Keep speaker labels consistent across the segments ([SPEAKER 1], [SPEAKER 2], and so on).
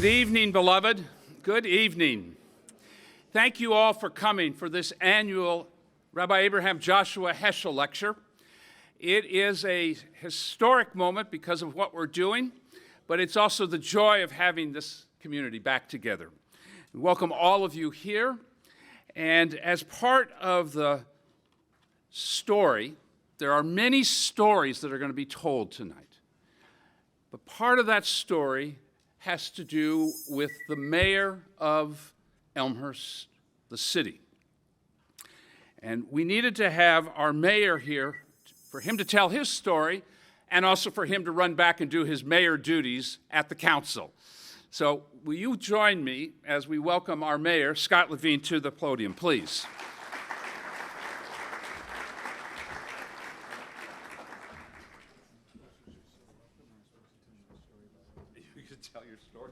[SPEAKER 1] Good evening, beloved. Good evening. Thank you all for coming for this annual Rabbi Abraham Joshua Heschel Lecture. It is a historic moment because of what we're doing, but it's also the joy of having this community back together. We welcome all of you here, and as part of the story, there are many stories that are going to be told tonight. But part of that story has to do with the mayor of Elmhurst, the city. And we needed to have our mayor here for him to tell his story and also for him to run back and do his mayor duties at the council. So will you join me as we welcome our mayor, Scott Levine, to the podium, please? You can tell your story.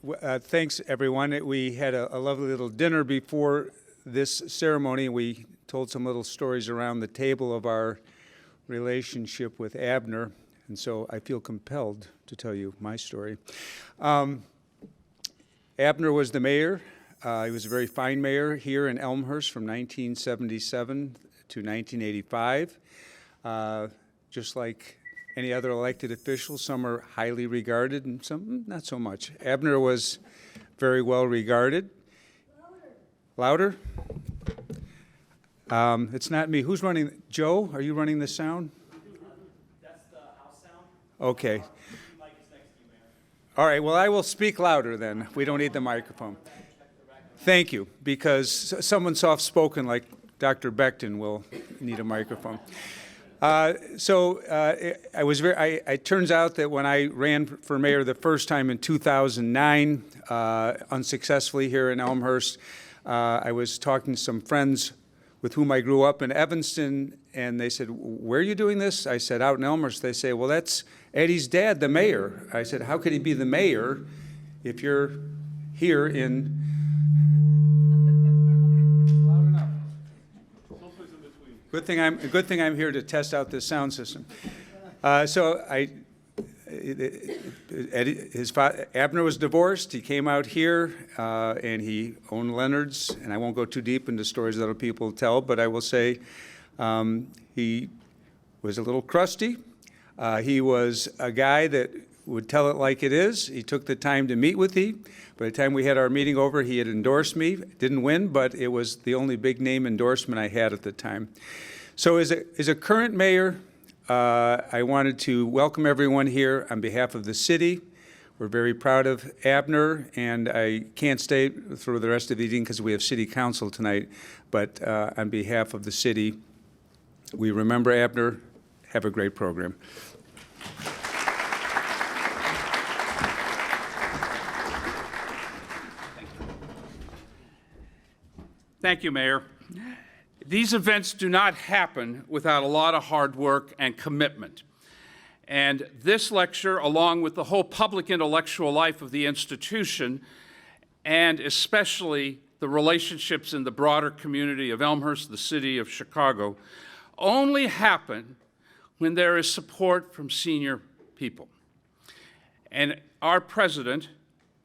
[SPEAKER 2] Well, thanks, everyone. We had a lovely little dinner before this ceremony. We told some little stories around the table of our relationship with Abner, and so I feel compelled to tell you my story. Abner was the mayor. He was a very fine mayor here in Elmhurst from 1977 to 1985. Just like any other elected official, some are highly regarded and some not so much. Abner was very well regarded. Louder? It's not me. Who's running? Joe, are you running the sound?
[SPEAKER 3] That's the house sound.
[SPEAKER 2] Okay.
[SPEAKER 3] The mic is next to you, Mayor.
[SPEAKER 2] All right, well, I will speak louder then. We don't need the microphone. Thank you, because someone soft-spoken like Dr. Beckton will need a microphone. It turns out that when I ran for mayor the first time in 2009, unsuccessfully here in Elmhurst, I was talking to some friends with whom I grew up in Evanston, and they said, "Where are you doing this?" I said, "Out in Elmhurst." They say, "Well, that's Eddie's dad, the mayor." I said, "How could he be the mayor if you're here in..." Loud enough. Good thing I'm here to test out this sound system. Abner was divorced. He came out here and he owned Leonard's. And I won't go too deep into stories that other people tell, but I will say he was a little crusty. He was a guy that would tell it like it is. He took the time to meet with me. By the time we had our meeting over, he had endorsed me. Didn't win, but it was the only big name endorsement I had at the time. So as a current mayor, I wanted to welcome everyone here on behalf of the city. We're very proud of Abner, and I can't stay through the rest of the evening because we have city council tonight, but on behalf of the city, we remember Abner. Have a great program.
[SPEAKER 1] Thank you, Mayor. These events do not happen without a lot of hard work and commitment. And this lecture, along with the whole public intellectual life of the institution, and especially the relationships in the broader community of Elmhurst, the city of Chicago, only happen when there is support from senior people. And our president,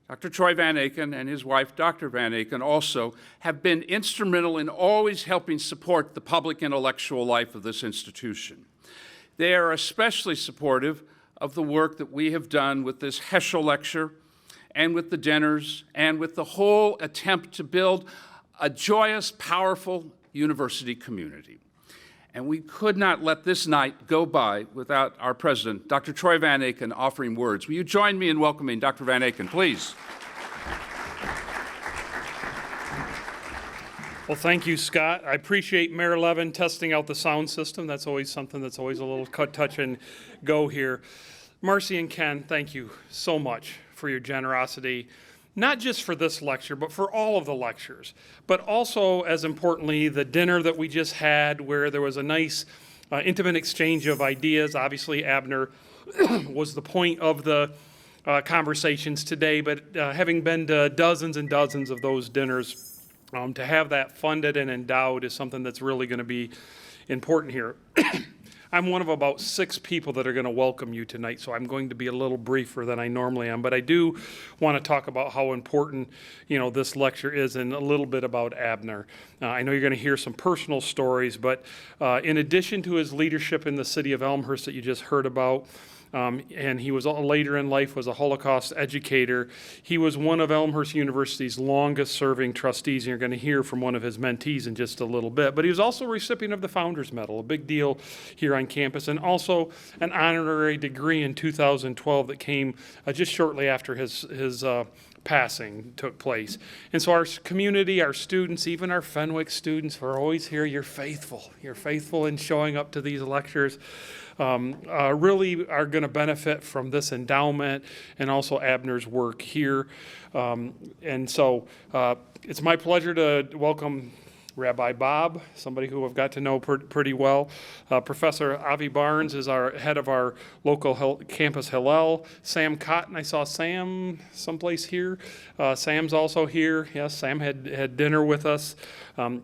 [SPEAKER 1] Dr. Troy Van Aken, and his wife, Dr. Van Aken, also have been instrumental in always helping support the public intellectual life of this institution. They are especially supportive of the work that we have done with this Heschel Lecture and with the dinners and with the whole attempt to build a joyous, powerful university community. And we could not let this night go by without our president, Dr. Troy Van Aken, offering words. Will you join me in welcoming Dr. Van Aken, please?
[SPEAKER 3] Well, thank you, Scott. I appreciate Mayor Levin testing out the sound system. That's always something that's always a little cut, touch, and go here. Marcy and Ken, thank you so much for your generosity, not just for this lecture, but for all of the lectures, but also, as importantly, the dinner that we just had where there was a nice intimate exchange of ideas. Obviously, Abner was the point of the conversations today, but having been to dozens and dozens of those dinners, to have that funded and endowed is something that's really going to be important here. I'm one of about 6 people that are going to welcome you tonight, so I'm going to be a little briefer than I normally am. But I do want to talk about how important, this lecture is, and a little bit about Abner. I know you're going to hear some personal stories, but in addition to his leadership in the city of Elmhurst that you just heard about, and he was later in life was a Holocaust educator. He was one of Elmhurst University's longest serving trustees, and you're going to hear from one of his mentees in just a little bit. But he was also a recipient of the Founders Medal, a big deal here on campus, and also an honorary degree in 2012 that came just shortly after his passing took place. And so our community, our students, even our Fenwick students who are always here, you're faithful. You're faithful in showing up to these lectures. Really are going to benefit from this endowment and also Abner's work here. And so it's my pleasure to welcome Rabbi Bob, somebody who I've got to know pretty well. Professor Avi Barnes is our head of our local campus Hillel. Sam Cotton, I saw Sam someplace here. Sam's also here. Yes, Sam had dinner with us.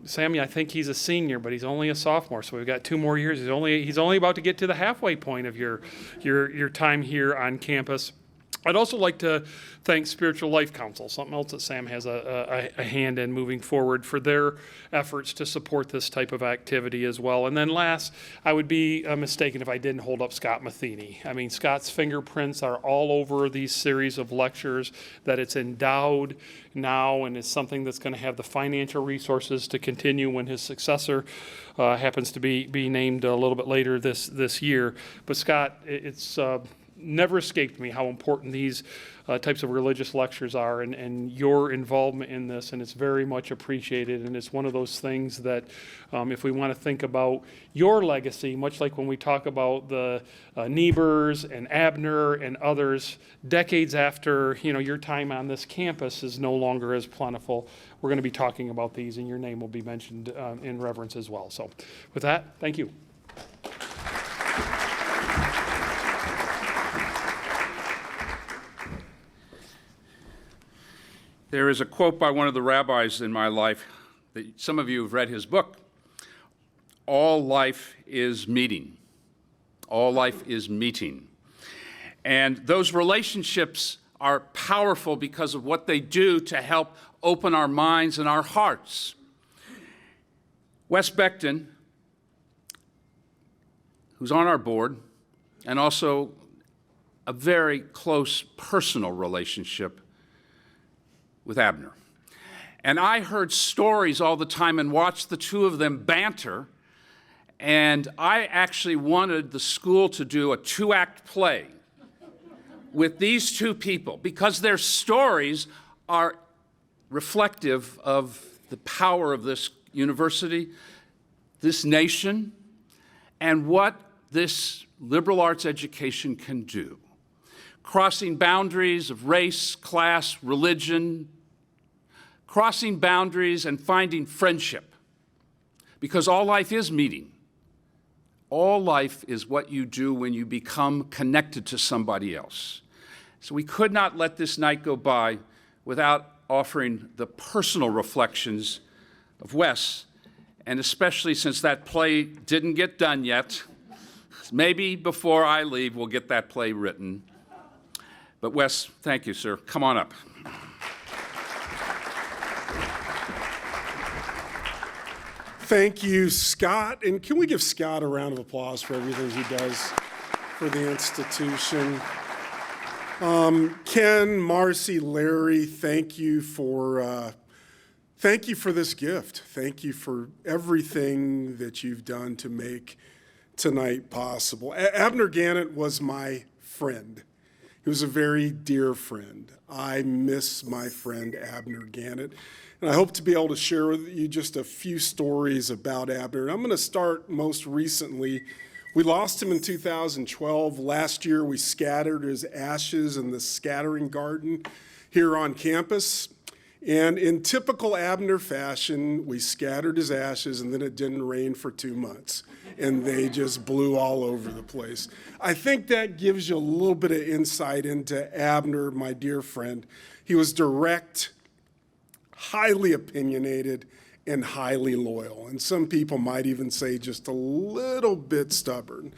[SPEAKER 3] Sam, I think he's a senior, but he's only a sophomore, so we've got 2 more years. He's only about to get to the halfway point of your time here on campus. I'd also like to thank Spiritual Life Council, something else that Sam has a hand in moving forward, for their efforts to support this type of activity as well. And then last, I would be mistaken if I didn't hold up Scott Matheney. I mean, Scott's fingerprints are all over these series of lectures, that it's endowed now and is something that's going to have the financial resources to continue when his successor happens to be named a little bit later this year. But Scott, it's never escaped me how important these types of religious lectures are, and your involvement in this, and it's very much appreciated. And it's one of those things that if we want to think about your legacy, much like when we talk about the Niebuhrs and Abner and others, decades after your time on this campus is no longer as plentiful, we're going to be talking about these, and your name will be mentioned in reverence as well. So with that, thank you.
[SPEAKER 1] There is a quote by one of the rabbis in my life that some of you have read his book. All life is meeting. All life is meeting. And those relationships are powerful because of what they do to help open our minds and our hearts. Wes Becton, who's on our board, and also a very close personal relationship with Abner. And I heard stories all the time and watched the two of them banter, and I actually wanted the school to do a 2-act play with these two people, because their stories are reflective of the power of this university, this nation, and what this liberal arts education can do. Crossing boundaries of race, class, religion, crossing boundaries and finding friendship, because all life is meeting. All life is what you do when you become connected to somebody else. So we could not let this night go by without offering the personal reflections of Wes, and especially since that play didn't get done yet, maybe before I leave we'll get that play written. But Wes, thank you, sir. Come on up.
[SPEAKER 4] Thank you, Scott. And can we give Scott a round of applause for everything he does for the institution? Ken, Marcy, Larry, thank you for this gift. Thank you for everything that you've done to make tonight possible. Abner Ganet was my friend. He was a very dear friend. I miss my friend Abner Ganet, and I hope to be able to share with you just a few stories about Abner. And I'm going to start most recently. We lost him in 2012. Last year, we scattered his ashes in the scattering garden here on campus. And in typical Abner fashion, we scattered his ashes, and then it didn't rain for 2 months, and they just blew all over the place. I think that gives you a little bit of insight into Abner, my dear friend. He was direct, highly opinionated, and highly loyal. And some people might even say just a little bit stubborn.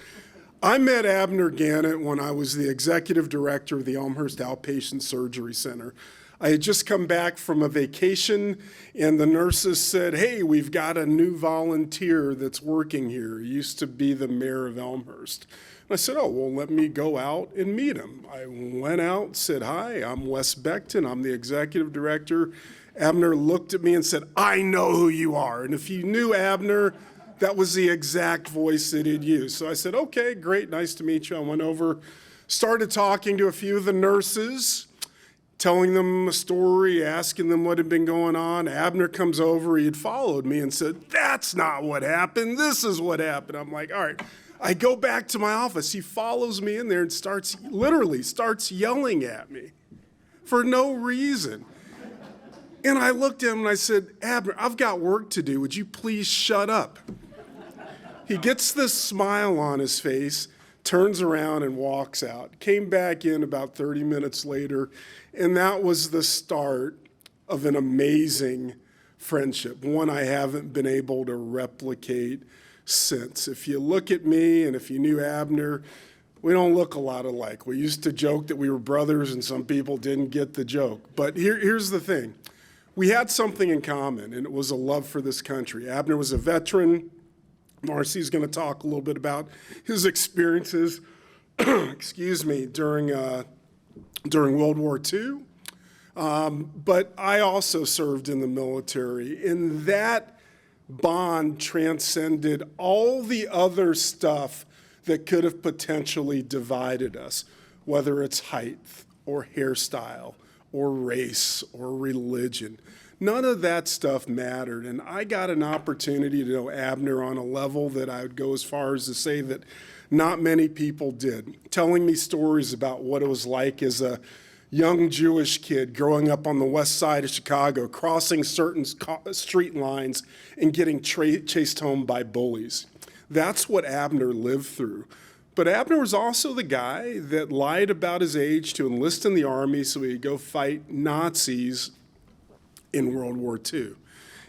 [SPEAKER 4] I met Abner Ganet when I was the executive director of the Elmhurst Outpatient Surgery Center. I had just come back from a vacation, and the nurses said, hey, we've got a new volunteer that's working here. He used to be the mayor of Elmhurst. And I said, oh, well, let me go out and meet him. I went out, said, hi, I'm Wes Beckton. I'm the executive director. Abner looked at me and said, I know who you are. And if you knew Abner, that was the exact voice that he'd used. So I said, okay, great, nice to meet you. I went over, started talking to a few of the nurses, telling them a story, asking them what had been going on. Abner comes over, he had followed me and said, that's not what happened, this is what happened. I'm like, all right. I go back to my office. He follows me in there and literally starts yelling at me for no reason. And I looked at him and I said, Abner, I've got work to do. Would you please shut up? He gets this smile on his face, turns around and walks out. Came back in about 30 minutes later, and that was the start of an amazing friendship, one I haven't been able to replicate since. If you look at me and if you knew Abner, we don't look a lot alike. We used to joke that we were brothers, and some people didn't get the joke. But here's the thing. We had something in common, and it was a love for this country. Abner was a veteran. Marcy's going to talk a little bit about his experiences, excuse me, during World War II. But I also served in the military, and that bond transcended all the other stuff that could have potentially divided us, whether it's height or hairstyle or race or religion. None of that stuff mattered, and I got an opportunity to know Abner on a level that I would go as far as to say that not many people did, telling me stories about what it was like as a young Jewish kid growing up on the west side of Chicago, crossing certain street lines and getting chased home by bullies. That's what Abner lived through. But Abner was also the guy that lied about his age to enlist in the army so he could go fight Nazis in World War II.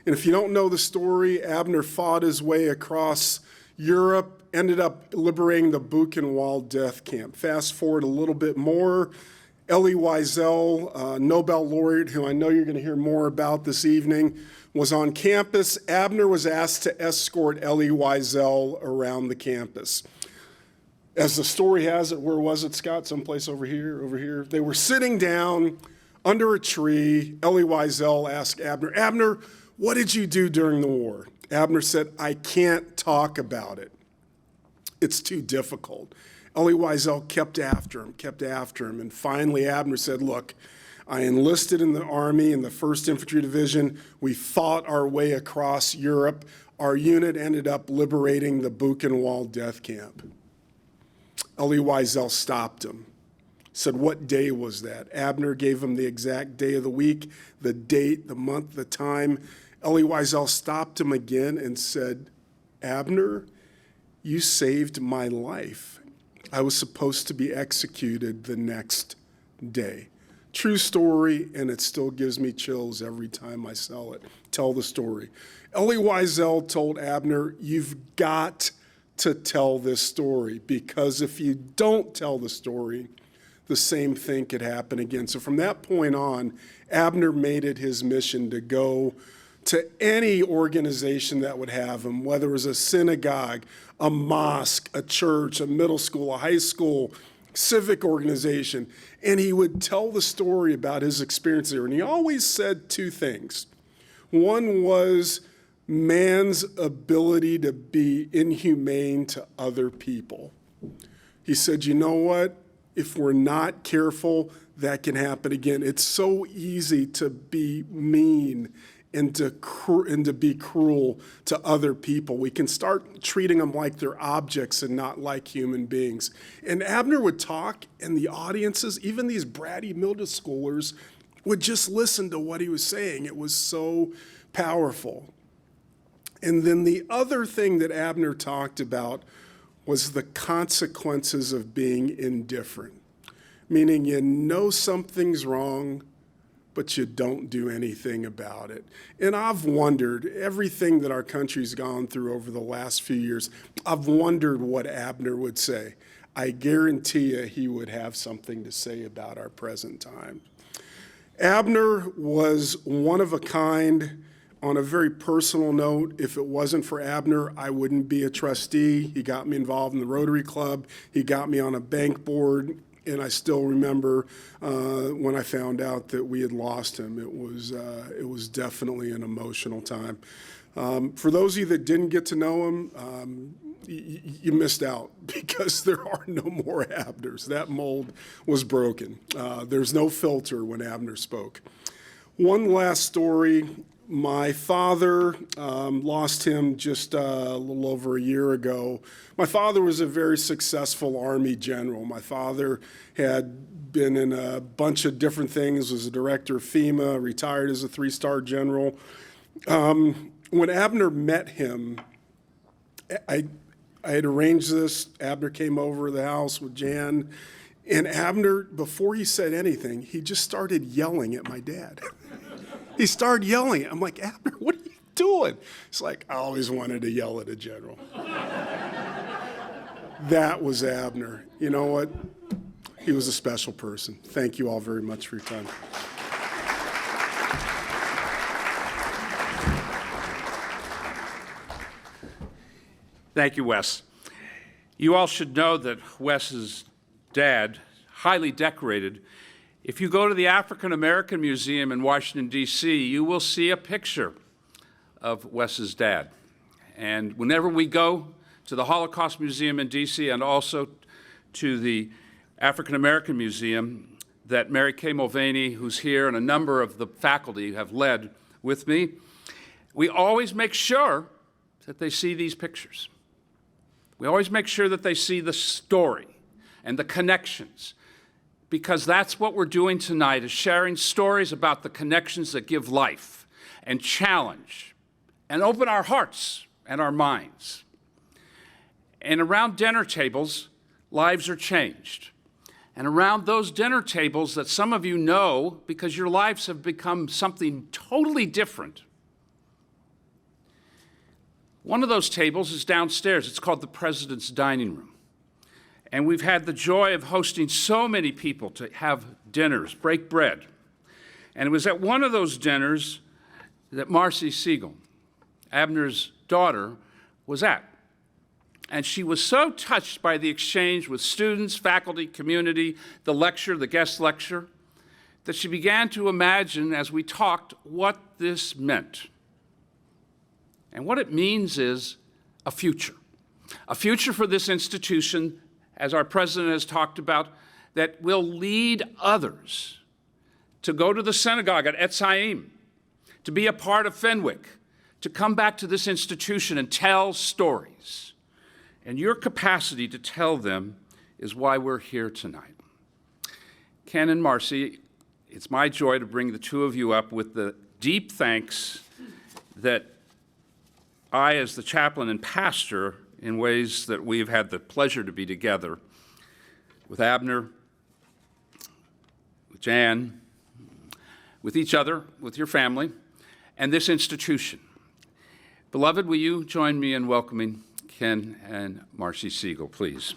[SPEAKER 4] And if you don't know the story, Abner fought his way across Europe, ended up liberating the Buchenwald death camp. Fast forward a little bit more, Elie Wiesel, Nobel laureate, who I know you're going to hear more about this evening, was on campus. Abner was asked to escort Elie Wiesel around the campus. As the story has it, where was it, Scott? Someplace over here, over here. They were sitting down under a tree. Elie Wiesel asked Abner, Abner, what did you do during the war? Abner said, I can't talk about it. It's too difficult. Elie Wiesel kept after him, and finally Abner said, look, I enlisted in the Army in the 1st Infantry Division. We fought our way across Europe. Our unit ended up liberating the Buchenwald death camp. Elie Wiesel stopped him, said, what day was that? Abner gave him the exact day of the week, the date, the month, the time. Elie Wiesel stopped him again and said, Abner, you saved my life. I was supposed to be executed the next day. True story, and it still gives me chills every time I tell the story. Elie Wiesel told Abner, you've got to tell this story, because if you don't tell the story, the same thing could happen again. So from that point on, Abner made it his mission to go to any organization that would have him, whether it was a synagogue, a mosque, a church, a middle school, a high school, civic organization, and he would tell the story about his experience there. And he always said two things. One was man's ability to be inhumane to other people. He said, you know what? If we're not careful, that can happen again. It's so easy to be mean and to be cruel to other people. We can start treating them like they're objects and not like human beings. And Abner would talk, and the audiences, even these bratty middle schoolers, would just listen to what he was saying. It was so powerful. And then the other thing that Abner talked about was the consequences of being indifferent, meaning you know something's wrong, but you don't do anything about it. And I've wondered, everything that our country's gone through over the last few years, I've wondered what Abner would say. I guarantee you he would have something to say about our present time. Abner was one of a kind. On a very personal note, if it wasn't for Abner, I wouldn't be a trustee. He got me involved in the Rotary Club. He got me on a bank board. And I still remember when I found out that we had lost him. It was definitely an emotional time. For those of you that didn't get to know him, you missed out because there are no more Abners. That mold was broken. There's no filter when Abner spoke. One last story. My father lost him just a little over a year ago. My father was a very successful Army general. My father had been in a bunch of different things, was a director of FEMA, retired as a 3-star general. When Abner met him, I had arranged this. Abner came over to the house with Jan. And Abner, before he said anything, he just started yelling at my dad. He started yelling. I'm like, Abner, what are you doing? It's like, I always wanted to yell at a general. That was Abner. You know what? He was a special person. Thank you all very much for your time.
[SPEAKER 1] Thank you, Wes. You all should know that Wes's dad, highly decorated. If you go to the African American Museum in Washington, D.C., you will see a picture of Wes's dad. And whenever we go to the Holocaust Museum in D.C. and also to the African American Museum that Mary Kay Mulvaney, who's here, and a number of the faculty have led with me, we always make sure that they see these pictures. We always make sure that they see the story and the connections, because that's what we're doing tonight, is sharing stories about the connections that give life and challenge and open our hearts and our minds. And around dinner tables, lives are changed. And around those dinner tables that some of you know because your lives have become something totally different. One of those tables is downstairs. It's called the President's Dining Room. And we've had the joy of hosting so many people to have dinners, break bread. And it was at one of those dinners that Marcy Siegel, Abner's daughter, was at. And she was so touched by the exchange with students, faculty, community, the lecture, the guest lecture, that she began to imagine as we talked what this meant. And what it means is a future for this institution, as our president has talked about, that will lead others to go to the synagogue at Etz Chaim, to be a part of Fenwick, to come back to this institution and tell stories. And your capacity to tell them is why we're here tonight. Ken and Marcy, it's my joy to bring the two of you up with the deep thanks that I, as the chaplain and pastor, in ways that we've had the pleasure to be together with Abner, with Jan, with each other, with your family, and this institution. Beloved, will you join me in welcoming Ken and Marcy Siegel, please?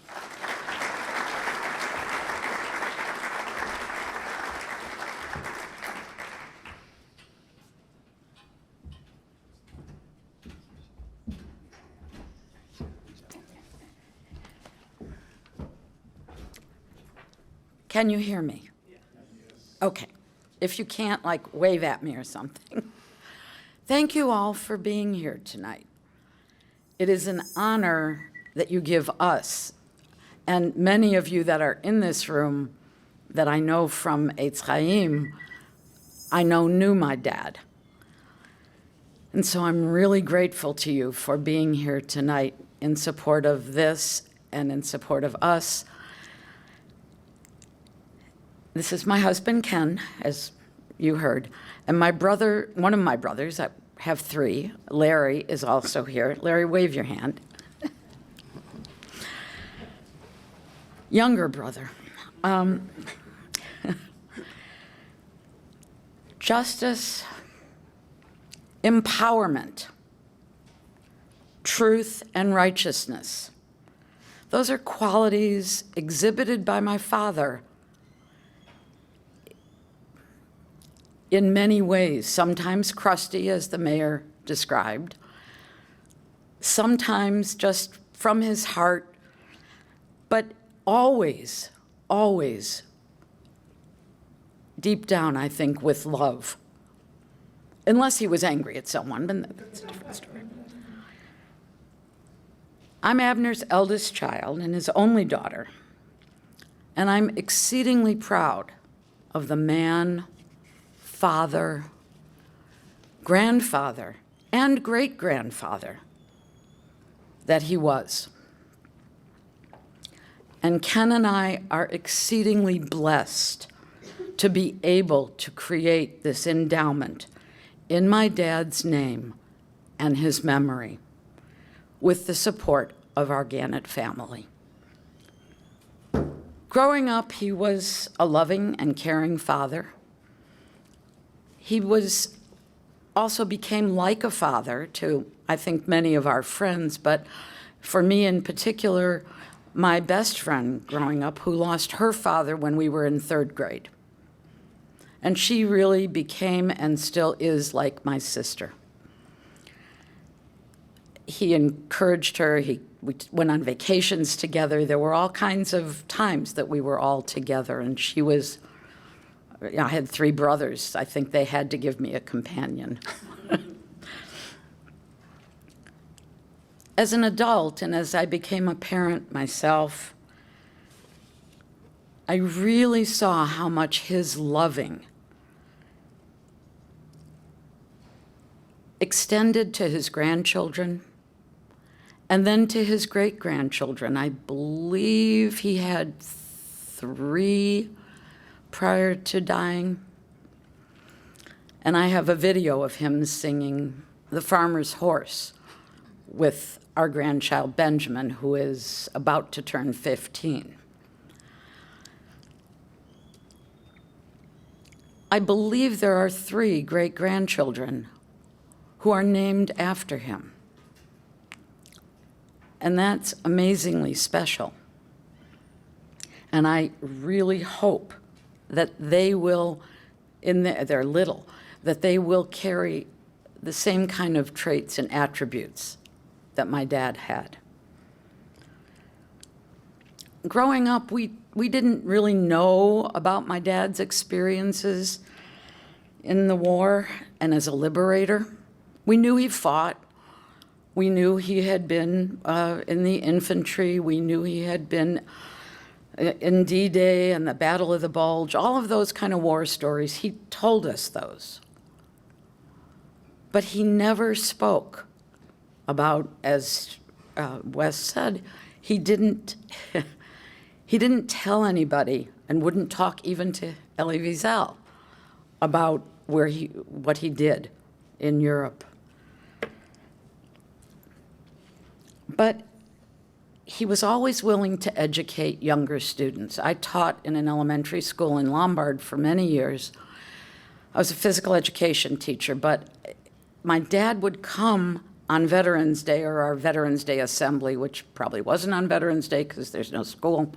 [SPEAKER 5] Can you hear me? Okay. If you can't, like, wave at me or something. Thank you all for being here tonight. It is an honor that you give us, and many of you that are in this room that I know from Etz Chaim, I know knew my dad. And so I'm really grateful to you for being here tonight in support of this and in support of us. This is my husband, Ken, as you heard, and my brother, one of my brothers, I have three, Larry is also here. Larry, wave your hand. Younger brother. Justice, empowerment, truth, and righteousness. Those are qualities exhibited by my father in many ways, sometimes crusty, as the mayor described, sometimes just from his heart, but always, always deep down, I think, with love. Unless he was angry at someone, then that's a different story. I'm Abner's eldest child and his only daughter, and I'm exceedingly proud of the man, father, grandfather, and great-grandfather that he was. And Ken and I are exceedingly blessed to be able to create this endowment in my dad's name and his memory, with the support of our Ganet family. Growing up, he was a loving and caring father. He also became like a father to, I think, many of our friends, but for me in particular, my best friend growing up, who lost her father when we were in 3rd grade. And she really became and still is like my sister. He encouraged her. We went on vacations together. There were all kinds of times that we were all together. And she was, I had 3 brothers. I think they had to give me a companion. As an adult and as I became a parent myself, I really saw how much his loving extended to his grandchildren and then to his great-grandchildren. I believe he had 3 prior to dying. And I have a video of him singing The Farmer's Horse with our grandchild Benjamin, who is about to turn 15. I believe there are 3 great-grandchildren who are named after him. And that's amazingly special. And I really hope that they will, they're little, that they will carry the same kind of traits and attributes that my dad had. Growing up, we didn't really know about my dad's experiences in the war and as a liberator. We knew he fought. We knew he had been in the infantry. We knew he had been in D-Day and the Battle of the Bulge, all of those kind of war stories. He told us those. But he never spoke about, as Wes said, he didn't tell anybody and wouldn't talk even to Elie Wiesel about what he did in Europe. But he was always willing to educate younger students. I taught in an elementary school in Lombard for many years. I was a physical education teacher, but my dad would come on Veterans Day or our Veterans Day assembly, which probably wasn't on Veterans Day because there's no school.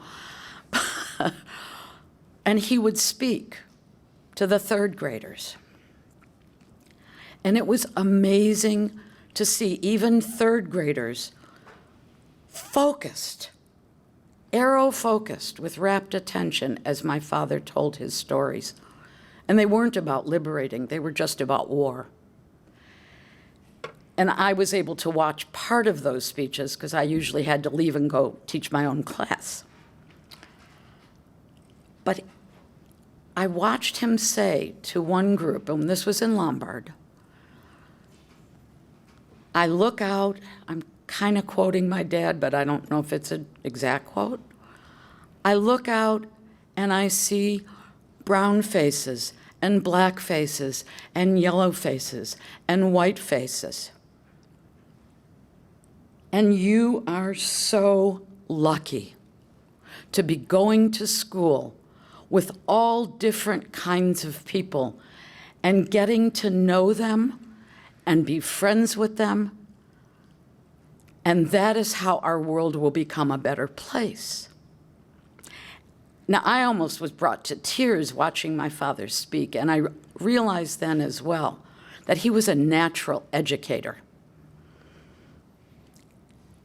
[SPEAKER 5] And he would speak to the 3rd graders. And it was amazing to see even 3rd graders focused, arrow-focused, with rapt attention as my father told his stories. And they weren't about liberating, they were just about war. And I was able to watch part of those speeches because I usually had to leave and go teach my own class. But I watched him say to one group, and this was in Lombard, I look out, I'm kind of quoting my dad, but I don't know if it's an exact quote. I look out and I see brown faces and black faces and yellow faces and white faces. And you are so lucky to be going to school with all different kinds of people and getting to know them and be friends with them. And that is how our world will become a better place. Now, I almost was brought to tears watching my father speak, and I realized then as well that he was a natural educator.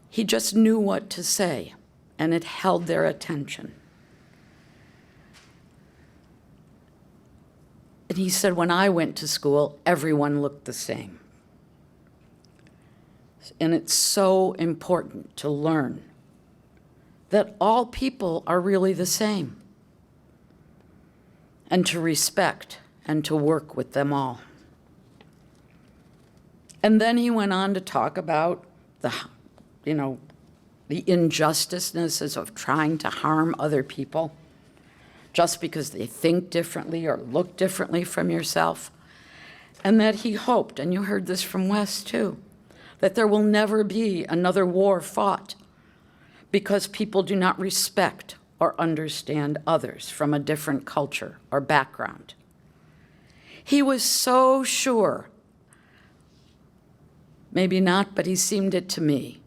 [SPEAKER 5] He just knew what to say, and it held their attention. And he said, when I went to school, everyone looked the same. And it's so important to learn that all people are really the same, and to respect and to work with them all. And then he went on to talk about the injustices of trying to harm other people just because they think differently or look differently from yourself. And that he hoped, and you heard this from Wes too, that there will never be another war fought because people do not respect or understand others from a different culture or background. He was so sure, maybe not, but he seemed it to me,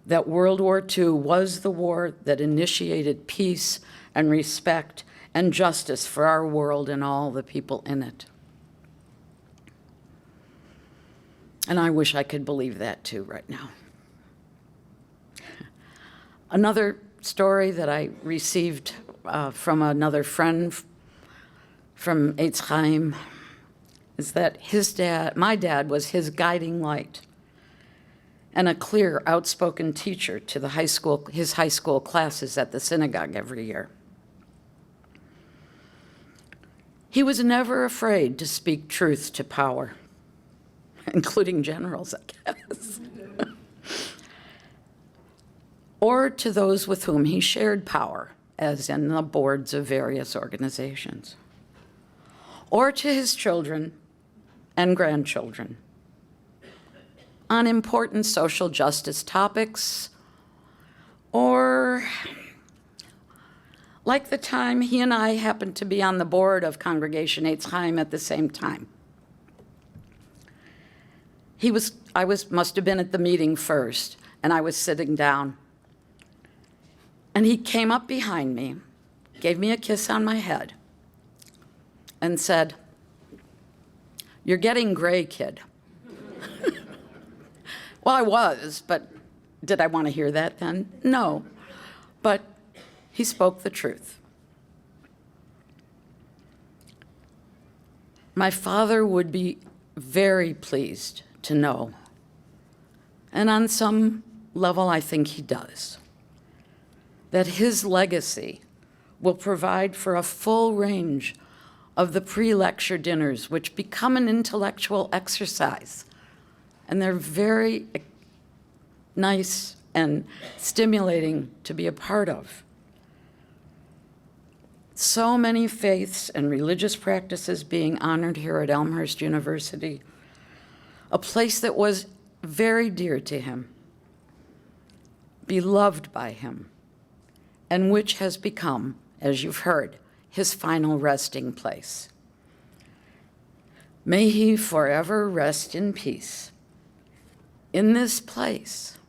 [SPEAKER 5] that World War II was the war that initiated peace and respect and justice for our world and all the people in it. And I wish I could believe that too right now. Another story that I received from another friend from Chaim is that my dad was his guiding light and a clear, outspoken teacher to his high school classes at the synagogue every year. He was never afraid to speak truth to power, including generals, I guess, or to those with whom he shared power, as in the boards of various organizations, or to his children and grandchildren on important social justice topics, or like the time he and I happened to be on the board of Congregation Chaim at the same time. I must have been at the meeting first, and I was sitting down. And he came up behind me, gave me a kiss on my head, and said, "You're getting gray, kid." Well, I was, but did I want to hear that then? No. But he spoke the truth. My father would be very pleased to know, and on some level I think he does, that his legacy will provide for a full range of the pre-lecture dinners, which become an intellectual exercise. And they're very nice and stimulating to be a part of. So many faiths and religious practices being honored here at Elmhurst University, a place that was very dear to him, beloved by him, and which has become, as you've heard, his final resting place. May he forever rest in peace in this place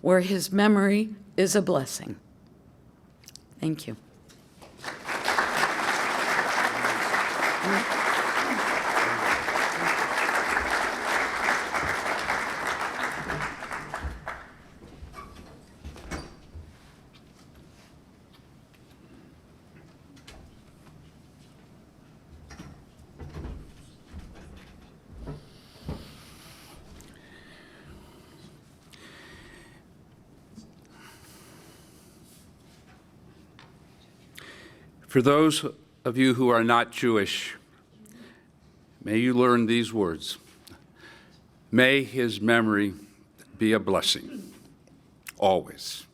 [SPEAKER 5] where his memory is a blessing. Thank you.
[SPEAKER 1] For those of you who are not Jewish, may you learn these words. May his memory be a blessing, always.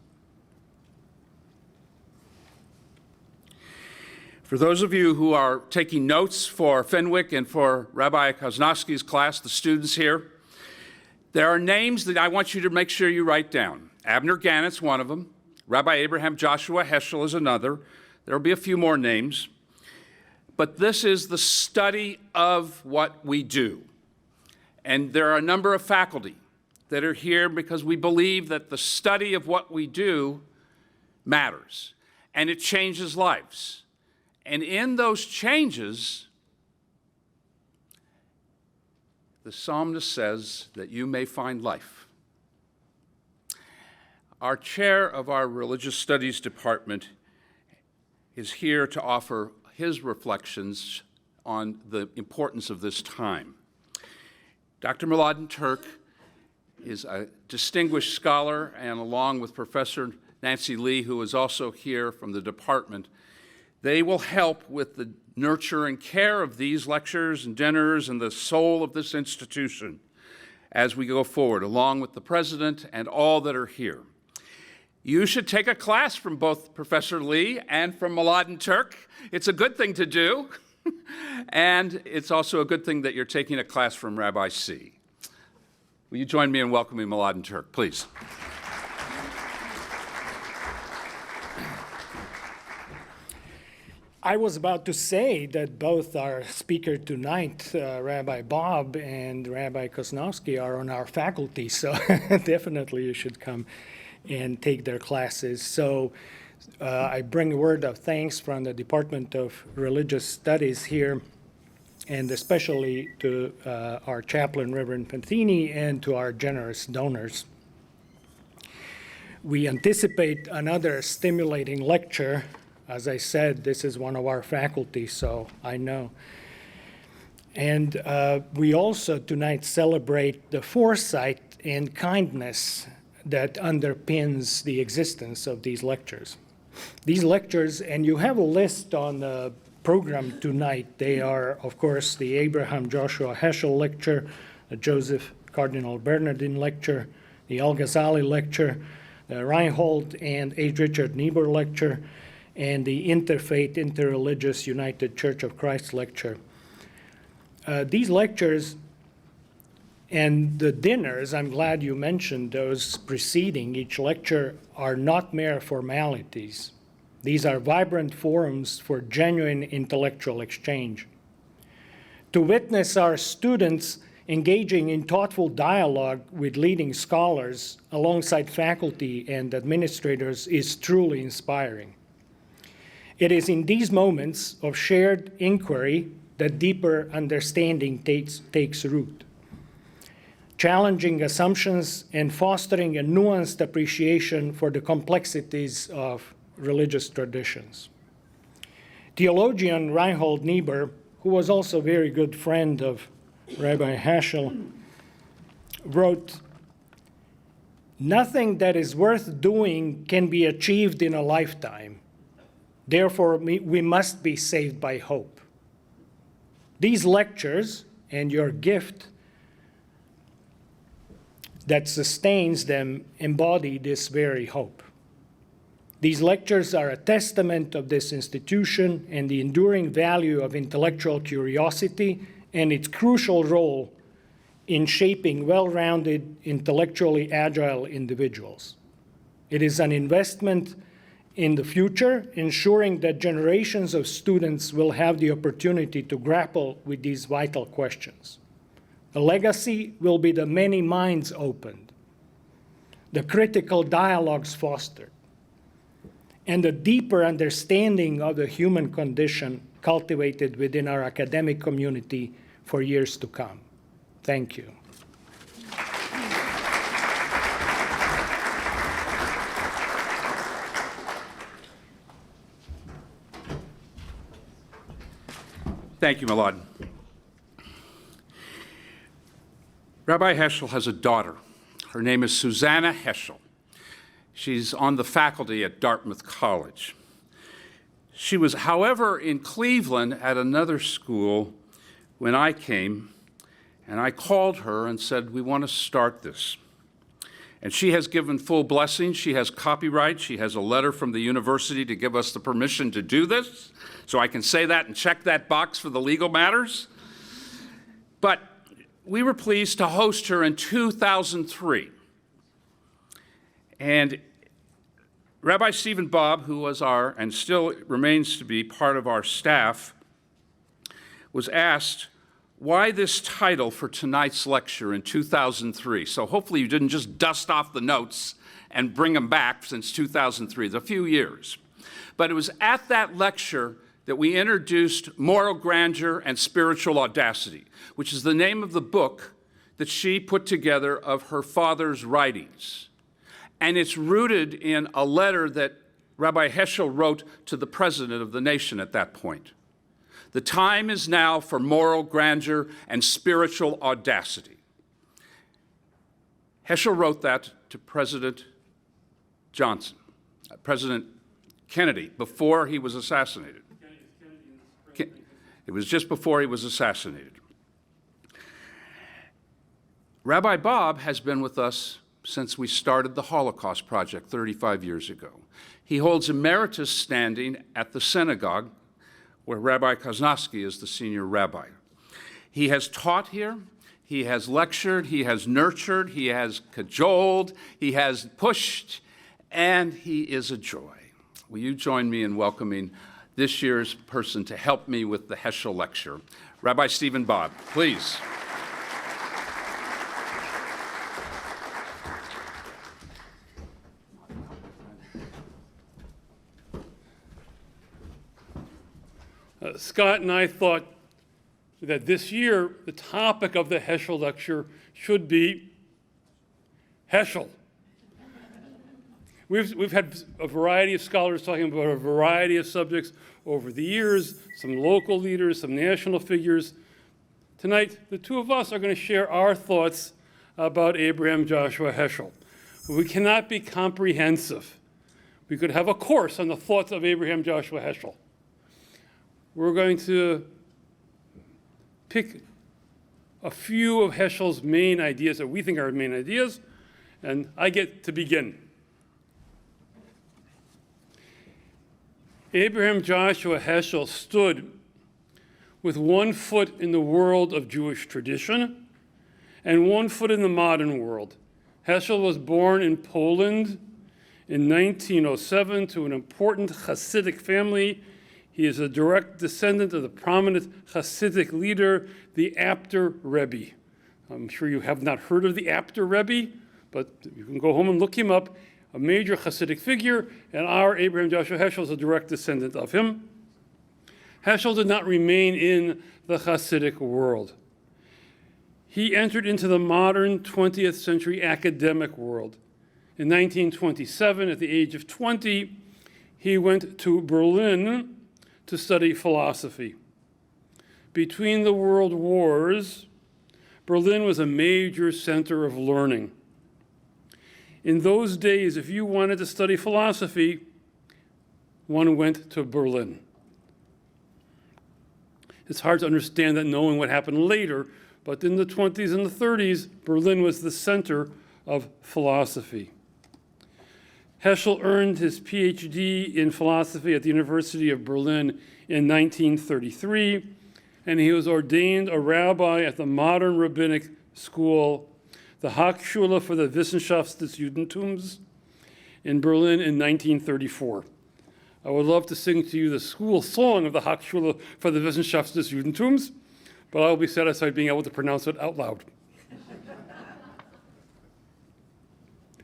[SPEAKER 1] For those of you who are taking notes for Fenwick and for Rabbi Koznowski's class, the students here, there are names that I want you to make sure you write down. Abner Ganet's one of them. Rabbi Abraham Joshua Heschel is another. There will be a few more names. but this is the study of what we do. And there are a number of faculty that are here because we believe that the study of what we do matters, and it changes lives. And in those changes, the psalmist says that you may find life. Our chair of our religious studies department is here to offer his reflections on the importance of this time. Dr. Mladen Turk is a distinguished scholar, and along with Professor Nancy Lee, who is also here from the department, they will help with the nurture and care of these lectures and dinners and the soul of this institution as we go forward, along with the president and all that are here. You should take a class from both Professor Lee and from Mladen Turk. It's a good thing to do, and it's also a good thing that you're taking a class from Rabbi C. Will you join me in welcoming Mladen Turk, please?
[SPEAKER 6] I was about to say that both our speaker tonight, Rabbi Bob and Rabbi Kosnowski, are on our faculty, so definitely you should come and take their classes. So I bring a word of thanks from the Department of Religious Studies here, and especially to our chaplain, Reverend Matheney, and to our generous donors. We anticipate another stimulating lecture. As I said, this is one of our faculty, so I know. And we also tonight celebrate the foresight and kindness that underpins the existence of these lectures. These lectures, and you have a list on the program tonight. They are, of course, the Abraham Joshua Heschel Lecture, the Joseph Cardinal Bernardin Lecture, the Al-Ghazali Lecture, the Reinhold and H. Richard Niebuhr Lecture, and the Interfaith, Interreligious United Church of Christ Lecture. These lectures and the dinners, I'm glad you mentioned those preceding each lecture, are not mere formalities. These are vibrant forums for genuine intellectual exchange. To witness our students engaging in thoughtful dialogue with leading scholars alongside faculty and administrators is truly inspiring. It is in these moments of shared inquiry that deeper understanding takes root, challenging assumptions and fostering a nuanced appreciation for the complexities of religious traditions. Theologian Reinhold Niebuhr, who was also a very good friend of Rabbi Heschel, wrote, "Nothing that is worth doing can be achieved in a lifetime. Therefore, we must be saved by hope." These lectures and your gift that sustains them embody this very hope. These lectures are a testament of this institution and the enduring value of intellectual curiosity and its crucial role in shaping well-rounded, intellectually agile individuals. It is an investment in the future, ensuring that generations of students will have the opportunity to grapple with these vital questions. The legacy will be the many minds opened, the critical dialogues fostered, and the deeper understanding of the human condition cultivated within our academic community for years to come. Thank you.
[SPEAKER 1] Thank you, Mladen. Rabbi Heschel has a daughter. Her name is Susanna Heschel. She's on the faculty at Dartmouth College. She was, however, in Cleveland at another school when I came, and I called her and said, "We want to start this." And she has given full blessing. She has copyright. She has a letter from the university to give us the permission to do this. So I can say that and check that box for the legal matters. But we were pleased to host her in 2003. And Rabbi Steven Bob, who was and still remains to be part of our staff, was asked why this title for tonight's lecture in 2003. So hopefully you didn't just dust off the notes and bring them back since 2003. It's a few years. But it was at that lecture that we introduced Moral Grandeur and Spiritual Audacity, which is the name of the book that she put together of her father's writings. And it's rooted in a letter that Rabbi Heschel wrote to the president of the nation at that point. The time is now for moral grandeur and spiritual audacity. Heschel wrote that to President Kennedy before he was assassinated. It was just before he was assassinated. Rabbi Bob has been with us since we started the Holocaust Project 35 years ago. He holds emeritus standing at the synagogue where Rabbi Kosnowski is the senior rabbi. He has taught here, he has lectured, he has nurtured, he has cajoled, he has pushed, and he is a joy. Will you join me in welcoming this year's person to help me with the Heschel Lecture? Rabbi Steven Bob, please.
[SPEAKER 3] Scott and I thought that this year the topic of the Heschel Lecture should be Heschel. We've had a variety of scholars talking about a variety of subjects over the years, some local leaders, some national figures. Tonight, the two of us are going to share our thoughts about Abraham Joshua Heschel. We cannot be comprehensive. We could have a course on the thoughts of Abraham Joshua Heschel. We're going to pick a few of Heschel's main ideas that we think are main ideas, and I get to begin. Abraham Joshua Heschel stood with one foot in the world of Jewish tradition and one foot in the modern world. Heschel was born in Poland in 1907 to an important Hasidic family. He is a direct descendant of the prominent Hasidic leader, the Abner Rebbe. I'm sure you have not heard of the Abner Rebbe, but you can go home and look him up. A major Hasidic figure, and our Abraham Joshua Heschel is a direct descendant of him. Heschel did not remain in the Hasidic world. He entered into the modern 20th century academic world. In 1927, at the age of 20, he went to Berlin to study philosophy. Between the world wars, Berlin was a major center of learning. In those days, if you wanted to study philosophy, one went to Berlin. It's hard to understand that knowing what happened later, but in the 20s and the 30s, Berlin was the center of philosophy. Heschel earned his PhD in philosophy at the University of Berlin in 1933, and he was ordained a rabbi at the modern rabbinic school, the Hochschule für die Wissenschaft des Judentums, in Berlin in 1934. I would love to sing to you the school song of the Hochschule für die Wissenschaft des Judentums, but I will be satisfied being able to pronounce it out loud.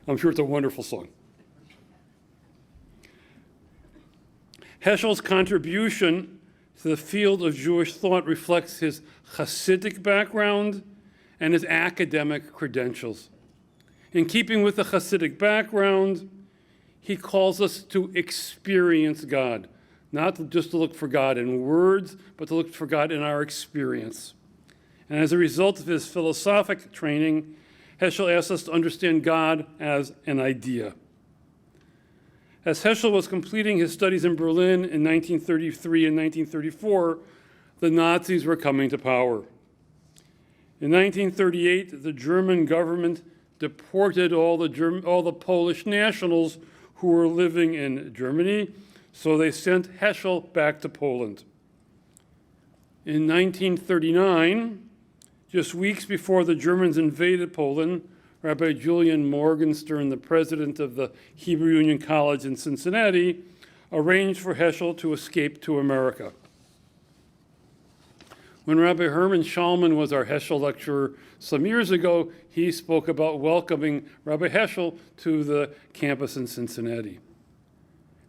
[SPEAKER 3] I'm sure it's a wonderful song. Heschel's contribution to the field of Jewish thought reflects his Hasidic background and his academic credentials. In keeping with the Hasidic background, he calls us to experience God, not just to look for God in words, but to look for God in our experience. And as a result of his philosophic training, Heschel asks us to understand God as an idea. As Heschel was completing his studies in Berlin in 1933 and 1934, the Nazis were coming to power. In 1938, the German government deported all the Polish nationals who were living in Germany, so they sent Heschel back to Poland. In 1939, just weeks before the Germans invaded Poland, Rabbi Julian Morgenstern, the president of the Hebrew Union College in Cincinnati, arranged for Heschel to escape to America.
[SPEAKER 7] When Rabbi Herman Schallman was our Heschel lecturer some years ago, he spoke about welcoming Rabbi Heschel to the campus in Cincinnati.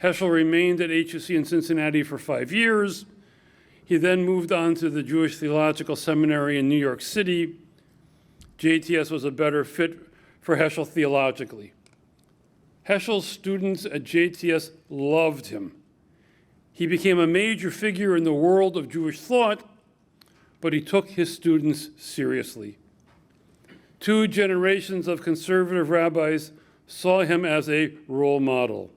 [SPEAKER 7] Heschel remained at HUC in Cincinnati for 5 years. He then moved on to the Jewish Theological Seminary in New York City. JTS was a better fit for Heschel theologically. Heschel's students at JTS loved him. He became a major figure in the world of Jewish thought, but he took his students seriously. 2 generations of conservative rabbis saw him as a role model.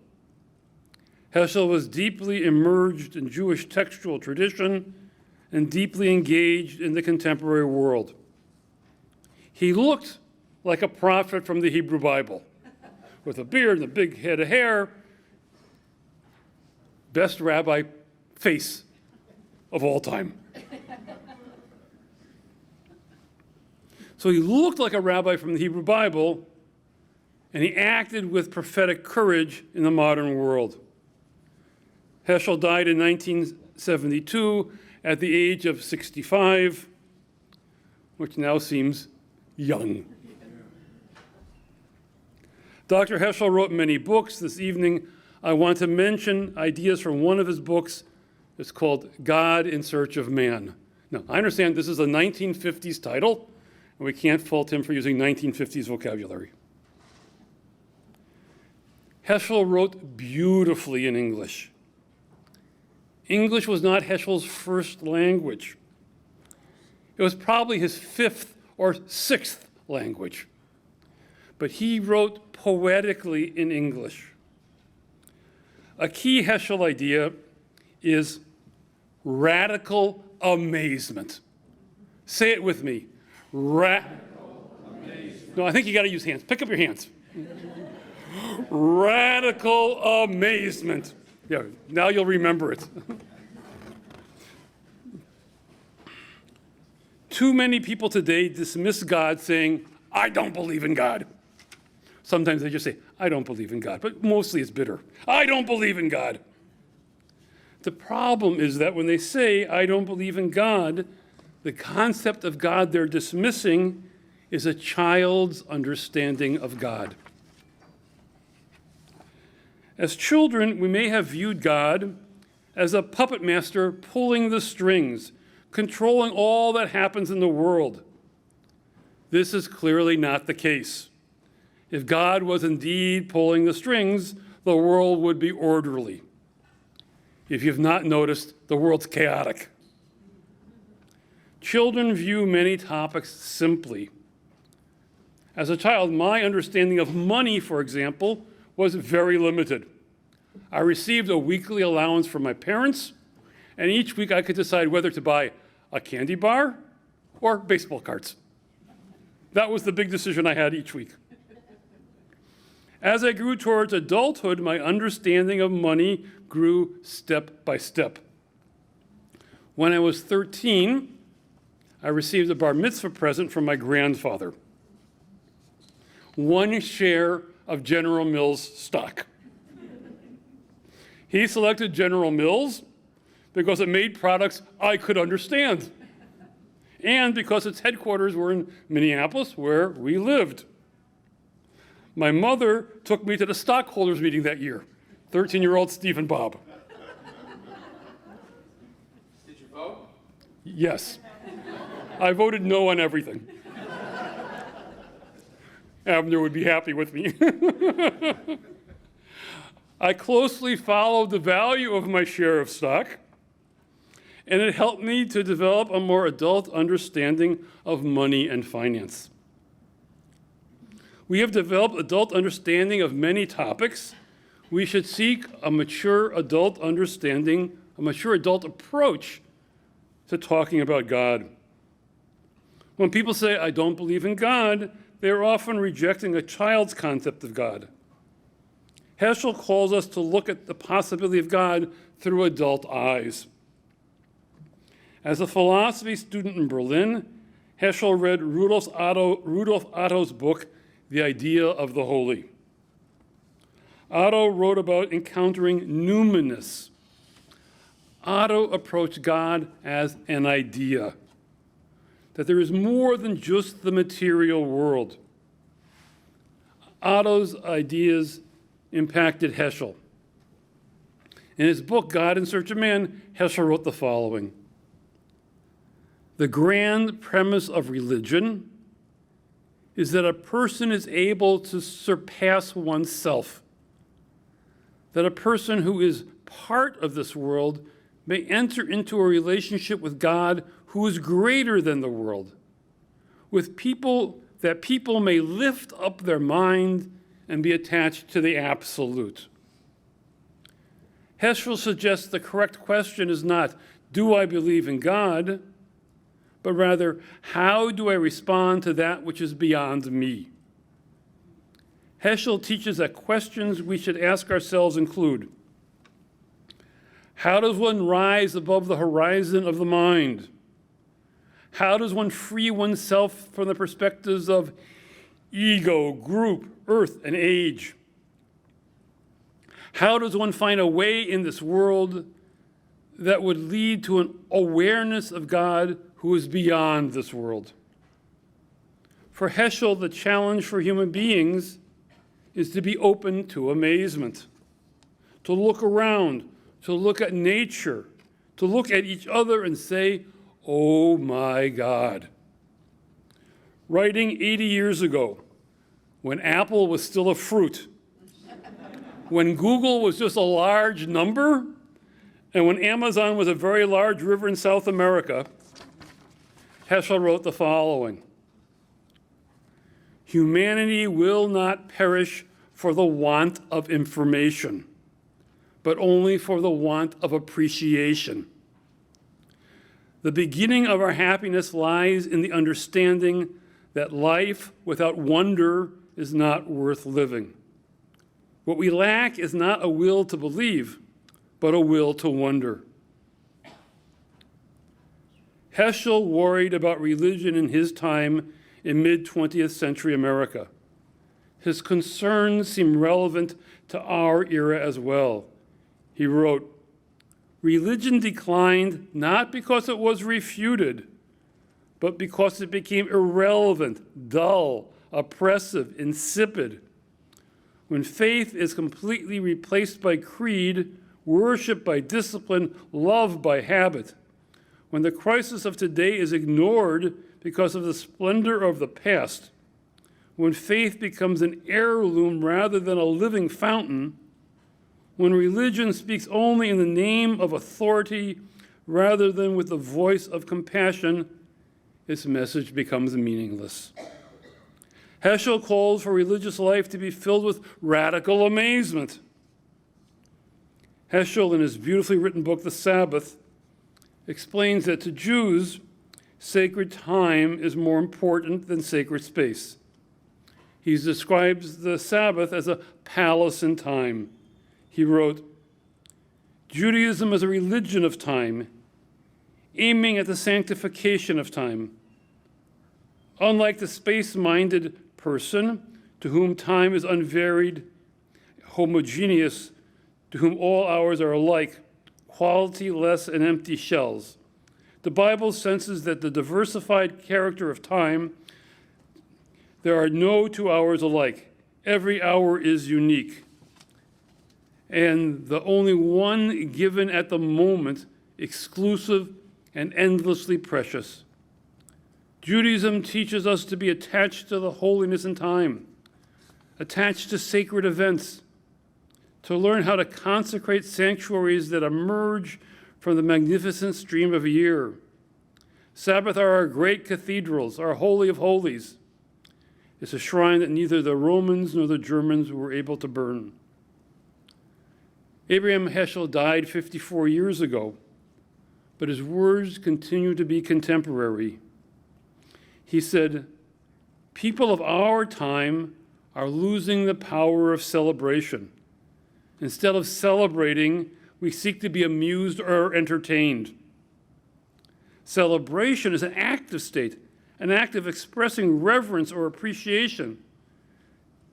[SPEAKER 7] Heschel was deeply immersed in Jewish textual tradition and deeply engaged in the contemporary world. He looked like a prophet from the Hebrew Bible, with a beard and a big head of hair. Best rabbi face of all time. So he looked like a rabbi from the Hebrew Bible, and he acted with prophetic courage in the modern world. Heschel died in 1972 at the age of 65, which now seems young. Dr. Heschel wrote many books. This evening, I want to mention ideas from one of his books. It's called God in Search of Man. Now, I understand this is a 1950s title, and we can't fault him for using 1950s vocabulary. Heschel wrote beautifully in English. English was not Heschel's first language. It was probably his 5th or 6th language. But he wrote poetically in English. A key Heschel idea is radical amazement. Say it with me. Radical amazement. No, I think you got to use hands. Pick up your hands. Radical amazement. Yeah, now you'll remember it. Too many people today dismiss God saying, I don't believe in God. Sometimes they just say, I don't believe in God, but mostly it's bitter. I don't believe in God. The problem is that when they say, I don't believe in God, the concept of God they're dismissing is a child's understanding of God. As children, we may have viewed God as a puppet master pulling the strings, controlling all that happens in the world. This is clearly not the case. If God was indeed pulling the strings, the world would be orderly. If you've not noticed, the world's chaotic. Children view many topics simply. As a child, my understanding of money, for example, was very limited. I received a weekly allowance from my parents, and each week I could decide whether to buy a candy bar or baseball cards. That was the big decision I had each week. As I grew towards adulthood, my understanding of money grew step by step. When I was 13, I received a bar mitzvah present from my grandfather. 1 share of General Mills stock. He selected General Mills because it made products I could understand, and because its headquarters were in Minneapolis, where we lived. My mother took me to the stockholders meeting that year, 13-year-old Steven Bob.
[SPEAKER 1] Did you vote?
[SPEAKER 7] Yes. I voted no on everything. Abner would be happy with me. I closely followed the value of my share of stock, and it helped me to develop a more adult understanding of money and finance. We have developed adult understanding of many topics. We should seek a mature adult understanding, a mature adult approach to talking about God. When people say, I don't believe in God, they are often rejecting a child's concept of God. Heschel calls us to look at the possibility of God through adult eyes. As a philosophy student in Berlin, Heschel read Rudolf Otto's book, The Idea of the Holy. Otto wrote about encountering numinous. Otto approached God as an idea. that there is more than just the material world. Otto's ideas impacted Heschel. In his book, God in Search of Man, Heschel wrote the following: "The grand premise of religion is that a person is able to surpass oneself, that a person who is part of this world may enter into a relationship with God who is greater than the world, with people that people may lift up their mind and be attached to the absolute." Heschel suggests the correct question is not, do I believe in God, but rather, how do I respond to that which is beyond me? Heschel teaches that questions we should ask ourselves include: how does one rise above the horizon of the mind? How does one free oneself from the perspectives of ego, group, earth, and age? How does one find a way in this world that would lead to an awareness of God who is beyond this world? For Heschel, the challenge for human beings is to be open to amazement, to look around, to look at nature, to look at each other and say, "Oh my God." Writing 80 years ago, when Apple was still a fruit, when Google was just a large number, and when Amazon was a very large river in South America, Heschel wrote the following: "Humanity will not perish for the want of information, but only for the want of appreciation. The beginning of our happiness lies in the understanding that life without wonder is not worth living. What we lack is not a will to believe, but a will to wonder." Heschel worried about religion in his time in mid-20th century America. His concerns seem relevant to our era as well. He wrote, "Religion declined not because it was refuted, but because it became irrelevant, dull, oppressive, insipid. When faith is completely replaced by creed, worship by discipline, love by habit, when the crisis of today is ignored because of the splendor of the past, when faith becomes an heirloom rather than a living fountain, when religion speaks only in the name of authority rather than with the voice of compassion, its message becomes meaningless." Heschel calls for religious life to be filled with radical amazement. Heschel, in his beautifully written book, The Sabbath, explains that to Jews, sacred time is more important than sacred space. He describes the Sabbath as a palace in time. He wrote, "Judaism is a religion of time, aiming at the sanctification of time. Unlike the space-minded person, to whom time is unvaried, homogeneous, to whom all hours are alike, quality-less and empty shells, the Bible senses that the diversified character of time, there are no 2 hours alike. Every hour is unique, and the only one given at the moment, exclusive and endlessly precious. Judaism teaches us to be attached to the holiness in time, attached to sacred events, to learn how to consecrate sanctuaries that emerge from the magnificent stream of a year. Sabbath are our great cathedrals, our holy of holies. It's a shrine that neither the Romans nor the Germans were able to burn." Abraham Heschel died 54 years ago, but his words continue to be contemporary. He said, "People of our time are losing the power of celebration. Instead of celebrating, we seek to be amused or entertained. Celebration is an active state, an act of expressing reverence or appreciation.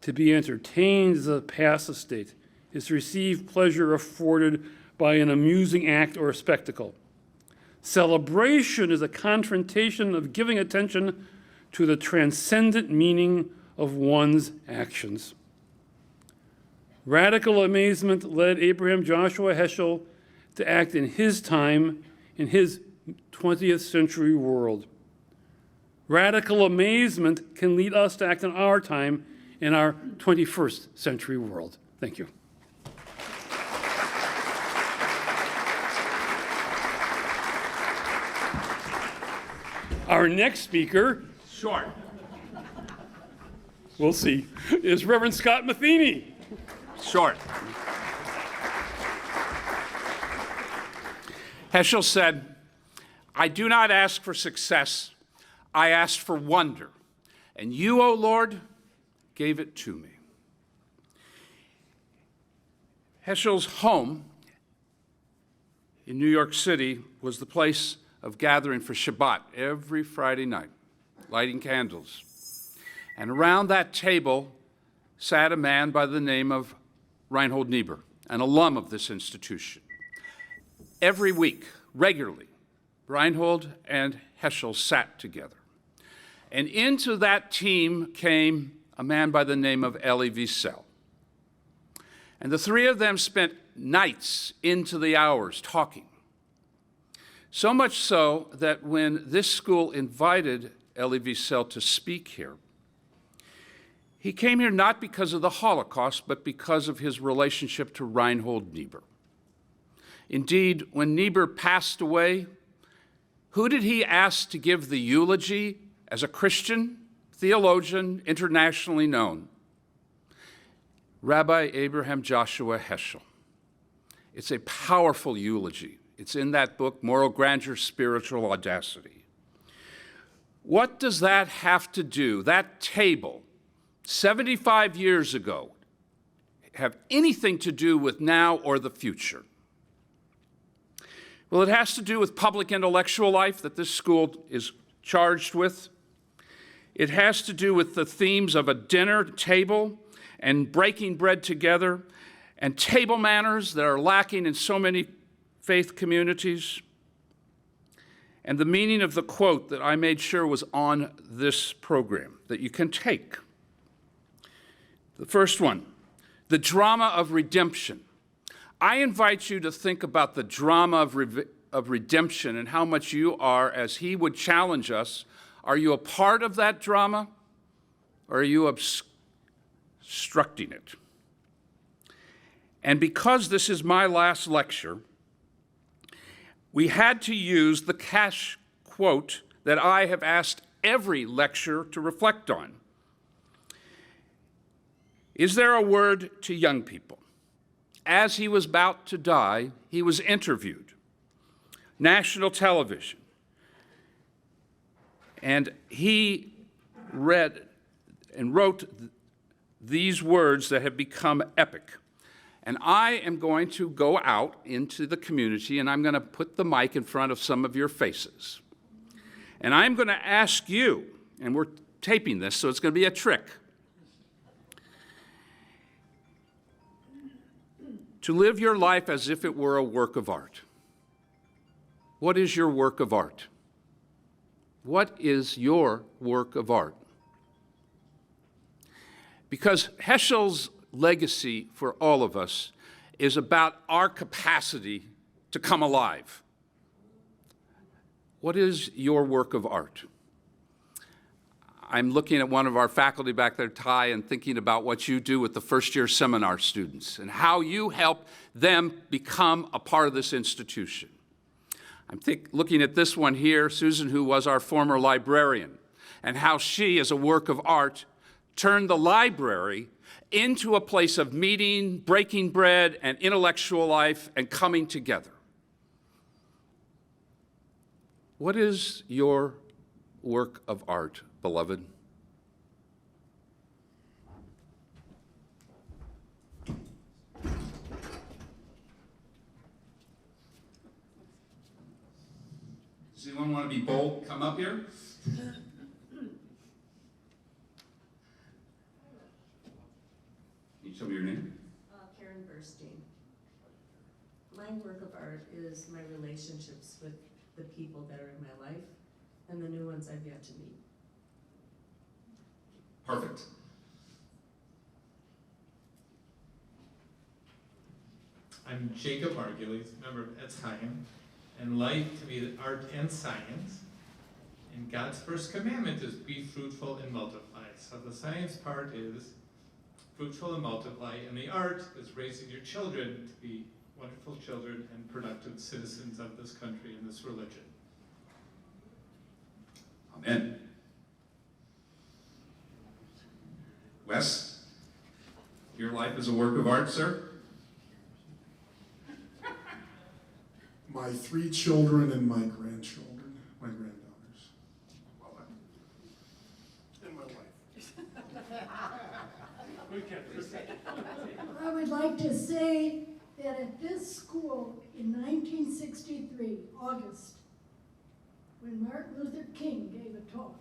[SPEAKER 7] To be entertained is a passive state, is to receive pleasure afforded by an amusing act or a spectacle. Celebration is a confrontation of giving attention to the transcendent meaning of one's actions. Radical amazement led Abraham Joshua Heschel to act in his time, in his 20th century world. Radical amazement can lead us to act in our time, in our 21st century world. Thank you. Our next speaker,
[SPEAKER 1] Short.
[SPEAKER 7] we'll see, is Reverend Scott Matheney.
[SPEAKER 1] Short. Heschel said, "I do not ask for success, I asked for wonder, and you, O Lord, gave it to me." Heschel's home in New York City was the place of gathering for Shabbat every Friday night, lighting candles. And around that table sat a man by the name of Reinhold Niebuhr, an alum of this institution. Every week, regularly, Reinhold and Heschel sat together. And into that team came a man by the name of Elie Wiesel. And the three of them spent nights into the hours talking. So much so that when this school invited Elie Wiesel to speak here, he came here not because of the Holocaust, but because of his relationship to Reinhold Niebuhr. Indeed, when Niebuhr passed away, who did he ask to give the eulogy as a Christian theologian internationally known? Rabbi Abraham Joshua Heschel. It's a powerful eulogy. It's in that book, Moral Grandeur, Spiritual Audacity. What does that have to do, that table, 75 years ago, have anything to do with now or the future? Well, it has to do with public intellectual life that this school is charged with. It has to do with the themes of a dinner table and breaking bread together and table manners that are lacking in so many faith communities. And the meaning of the quote that I made sure was on this program that you can take. The first one, the drama of redemption. I invite you to think about the drama of redemption and how much you are, as he would challenge us, are you a part of that drama or are you obstructing it? And because this is my last lecture, we had to use the cash quote that I have asked every lecturer to reflect on. Is there a word to young people? As he was about to die, he was interviewed, national television, and he read and wrote these words that have become epic. And I am going to go out into the community and I'm going to put the mic in front of some of your faces. And I'm going to ask you, and we're taping this, so it's going to be a trick, to live your life as if it were a work of art. What is your work of art? What is your work of art? Because Heschel's legacy for all of us is about our capacity to come alive. What is your work of art? I'm looking at one of our faculty back there, Ty, and thinking about what you do with the first-year seminar students and how you help them become a part of this institution. I'm looking at this one here, Susan, who was our former librarian, and how she, as a work of art, turned the library into a place of meeting, breaking bread, and intellectual life, and coming together. What is your work of art, beloved? Does anyone want to be bold? Come up here. Can you tell me your name?
[SPEAKER 8] Karen Burstein. My work of art is my relationships with the people that are in my life and the new ones I've yet to meet.
[SPEAKER 9] Perfect.
[SPEAKER 10] I'm Jacob Margulies, member of Chaim, and life to me is art and science. And God's first commandment is be fruitful and multiply. So the science part is fruitful and multiply, and the art is raising your children to be wonderful children and productive citizens of this country and this religion.
[SPEAKER 9] Amen. Wes, your life is a work of art, sir?
[SPEAKER 4] My 3 children and my grandchildren, my granddaughters.
[SPEAKER 9] Well done.
[SPEAKER 4] And my wife.
[SPEAKER 11] I would like to say that at this school in 1963, August, when Martin Luther King gave a talk,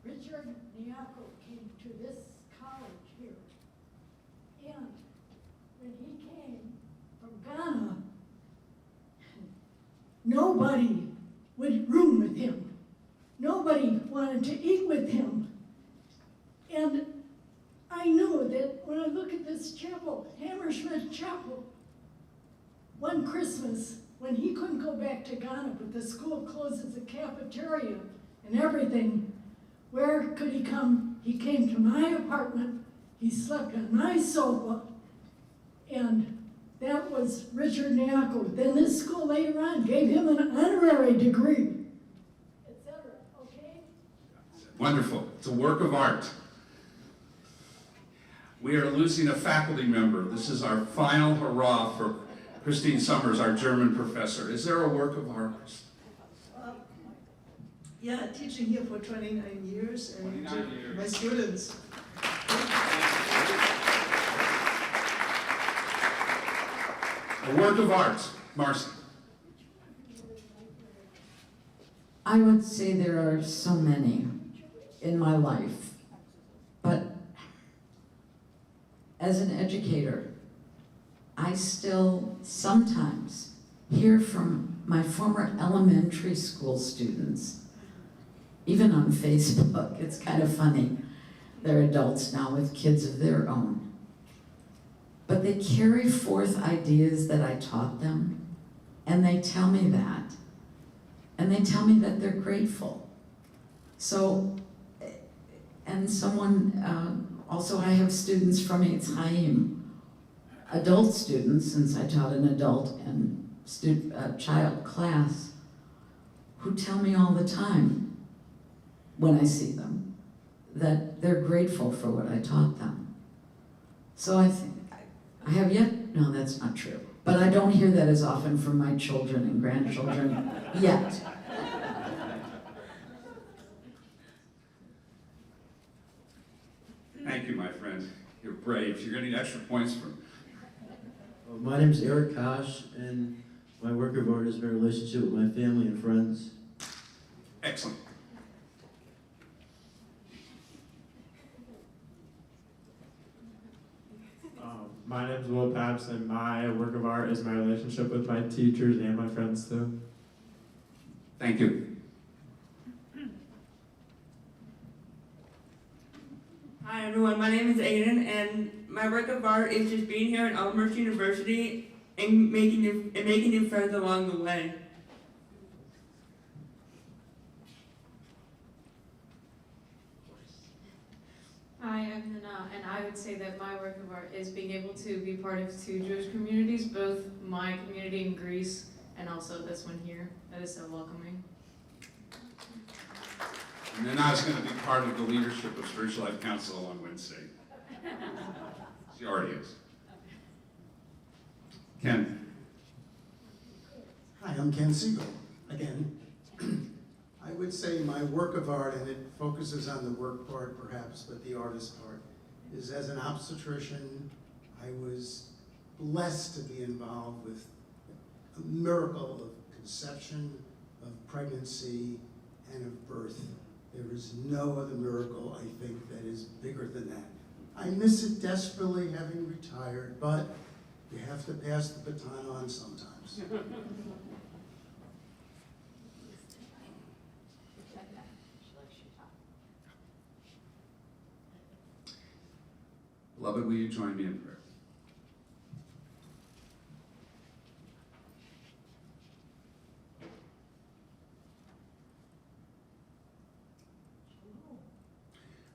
[SPEAKER 11] Richard Niebuhr came to this college here. And when he came from Ghana, nobody would room with him. Nobody wanted to eat with him. And I knew that when I look at this chapel, Hammersmith Chapel, one Christmas, when he couldn't go back to Ghana, but the school closes the cafeteria and everything, where could he come? He came to my apartment, he slept on my sofa, and that was Richard Niebuhr. Then this school later on gave him an honorary degree, etc. Okay?
[SPEAKER 9] Wonderful. It's a work of art. We are losing a faculty member. This is our final hurrah for Christine Summers, our German professor. Is there a work of art?
[SPEAKER 12] Yeah, teaching here for 29 years, and
[SPEAKER 9] 29 years.
[SPEAKER 12] My students.
[SPEAKER 9] A work of art. Marcy.
[SPEAKER 5] I would say there are so many in my life, but as an educator, I still sometimes hear from my former elementary school students, even on Facebook. It's kind of funny. They're adults now with kids of their own. But they carry forth ideas that I taught them, and they tell me that. And they tell me that they're grateful. So, and someone, also I have students from Chaim, adult students, since I taught an adult and child class, who tell me all the time, when I see them, that they're grateful for what I taught them. So I think, I have yet, no, that's not true. But I don't hear that as often from my children and grandchildren yet.
[SPEAKER 9] Thank you, my friend. You're brave. You're going to need extra points for.
[SPEAKER 13] My name is Eric Kosh, and my work of art is my relationship with my family and friends.
[SPEAKER 9] Excellent.
[SPEAKER 14] My name is Will Papps, and my work of art is my relationship with my teachers and my friends too.
[SPEAKER 9] Thank you.
[SPEAKER 15] Hi everyone, my name is Aiden, and my work of art is just being here at Elmhurst University and making new friends along the way.
[SPEAKER 16] Hi, I'm Nana, and I would say that my work of art is being able to be part of 2 Jewish communities, both my community in Greece and also this one here. That is so welcoming.
[SPEAKER 9] And then I was going to be part of the leadership of Spiritual Life Council on Wednesday. She already is. Ken.
[SPEAKER 17] Hi, I'm Ken Siegel. Again, I would say my work of art, and it focuses on the work part perhaps, but the artist part, is as an obstetrician, I was blessed to be involved with a miracle of conception, of pregnancy, and of birth. There is no other miracle, I think, that is bigger than that. I miss it desperately, having retired, but you have to pass the baton on sometimes.
[SPEAKER 9] Beloved, will you join me in prayer?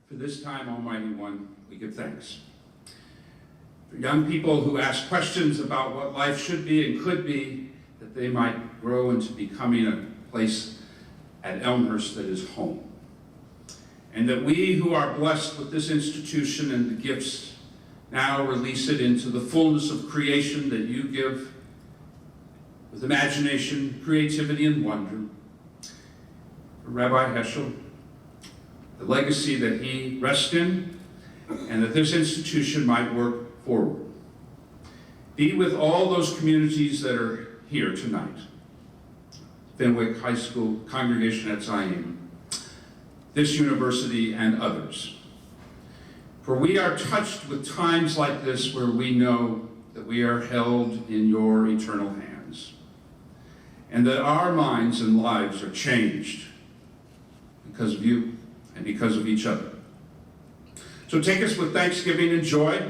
[SPEAKER 9] For this time, Almighty One, we give thanks. For young people who ask questions about what life should be and could be, that they might grow into becoming a place at Elmhurst that is home. And that we who are blessed with this institution and the gifts now release it into the fullness of creation that you give with imagination, creativity, and wonder. For Rabbi Heschel, the legacy that he rests in, and that this institution might work forward. Be with all those communities that are here tonight. Fenwick High School, congregation at Chaim, this university, and others. For we are touched with times like this where we know that we are held in your eternal hands, and that our minds and lives are changed because of you and because of each other. So take us with thanksgiving and joy.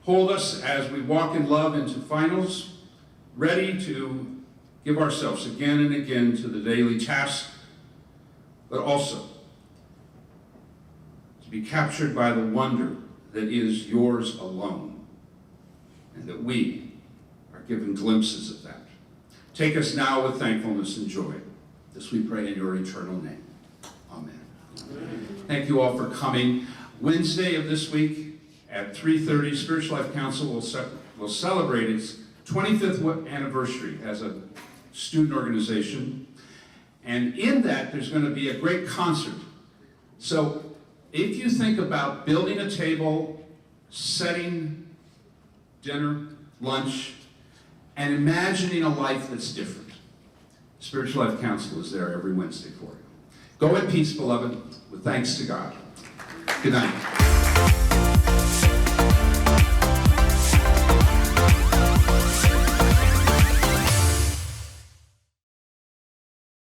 [SPEAKER 9] Hold us as we walk in love into finals, ready to give ourselves again and again to the daily task, but also to be captured by the wonder that is yours alone, and that we are given glimpses of that. Take us now with thankfulness and joy. This we pray in your eternal name. Amen. Thank you all for coming. Wednesday of this week at 3:30, Spiritual Life Council will celebrate its 25th anniversary as a student organization. And in that, there's going to be a great concert. So if you think about building a table, setting dinner, lunch, and imagining a life that's different, Spiritual Life Council is there every Wednesday for you. Go in peace, beloved, with thanks to God. Good night.